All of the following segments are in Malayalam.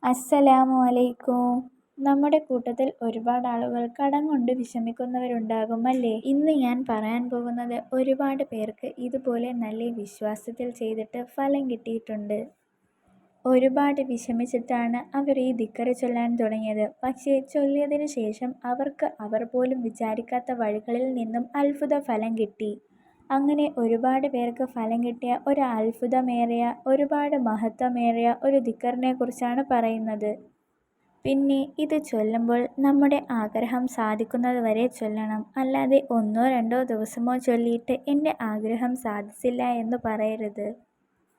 അസ്സലാമു അലൈക്കും. നമ്മുടെ കൂട്ടത്തിൽ ഒരുപാട് ആളുകൾ കടം കൊണ്ട് വിഷമിക്കുന്നവരുണ്ടാകും അല്ലേ? ഇന്ന് ഞാൻ പറയാൻ പോകുന്നത് ഒരുപാട് പേർക്ക് ഇതുപോലെ നല്ല വിശ്വാസത്തിൽ ചെയ്തിട്ട് ഫലം കിട്ടിയിട്ടുണ്ട്. ഒരുപാട് വിഷമിച്ചിട്ടാണ് അവർ ഈ ദിക്റ് ചൊല്ലാൻ തുടങ്ങിയത്. പക്ഷേ ചൊല്ലിയതിനു ശേഷം അവർക്ക് അവർ പോലും വിചാരിക്കാത്ത വഴികളിൽ നിന്നും അത്ഭുത ഫലം കിട്ടി. അങ്ങനെ ഒരുപാട് പേർക്ക് ഫലം കിട്ടിയ ഒരു അത്ഭുതമേറിയ ഒരുപാട് മഹത്വമേറിയ ഒരു ദിക്റിനെ കുറിച്ചാണ് പറയുന്നത്. പിന്നെ ഇത് ചൊല്ലുമ്പോൾ നമ്മുടെ ആഗ്രഹം സാധിക്കുന്നത് വരെ ചൊല്ലണം. അല്ലാതെ 1-2 ദിവസമോ ചൊല്ലിയിട്ട് എൻ്റെ ആഗ്രഹം സാധിച്ചില്ല എന്ന് പറയരുത്.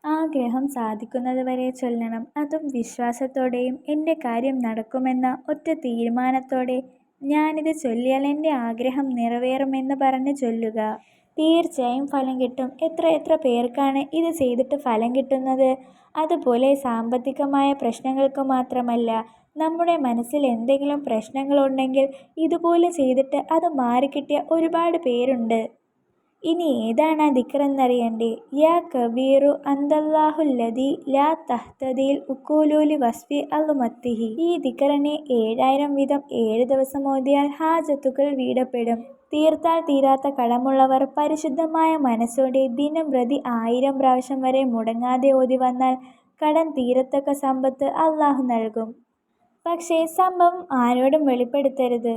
ആഗ്രഹം സാധിക്കുന്നത് വരെ ചൊല്ലണം. അതും വിശ്വാസത്തോടെയും എൻ്റെ കാര്യം നടക്കുമെന്ന ഒറ്റ തീരുമാനത്തോടെ ഞാനിത് ചൊല്ലിയാൽ എൻ്റെ ആഗ്രഹം നിറവേറുമെന്ന് പറഞ്ഞ് ചൊല്ലുക. തീർച്ചയായും ഫലം കിട്ടും. എത്ര പേർക്കാണ് ഇത് ചെയ്തിട്ട് ഫലം കിട്ടുന്നത്. അതുപോലെ സാമ്പത്തികമായ പ്രശ്നങ്ങൾക്ക് മാത്രമല്ല, നമ്മുടെ മനസ്സിൽ എന്തെങ്കിലും പ്രശ്നങ്ങളുണ്ടെങ്കിൽ ഇതുപോലെ ചെയ്തിട്ട് അത് മാറിക്കിട്ടിയ ഒരുപാട് പേരുണ്ട്. ഇനി ഏതാണ് ആ ദിക്റെന്നറിയണ്ടേ? യാ കബീറു അന്തല്ലാഹുല്ലദീ ലാ തഹ്തദിൽ ഉഖൂലു വസ്ഫി അളുമത്തിഹി. ഈ ദിക്റിനെ 7000 വീതം 7 ദിവസം ഓതിയാൽ ഹാജത്തുകൾ വീടപ്പെടും. തീർത്താൽ തീരാത്ത കടമുള്ളവർ പരിശുദ്ധമായ മനസ്സോടെ ദിനം പ്രതി 1000 പ്രാവശ്യം വരെ മുടങ്ങാതെ ഓതി വന്നാൽ കടം തീരത്തക്ക സമ്പത്ത് അള്ളാഹു നൽകും. പക്ഷേ സംഭവം ആരോടും വെളിപ്പെടുത്തരുത്.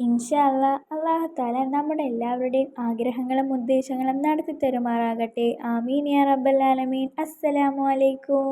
ഇൻഷാ അല്ലാഹ്, അല്ലാഹു തആല നമ്മുടെ എല്ലാവരുടെയും ആഗ്രഹങ്ങളും ഉദ്ദേശങ്ങളും നടത്തി തരുമാറാകട്ടെ. ആമീൻ യാ റബ്ബൽ ആലമീൻ. അസ്സലാമു അലൈക്കും.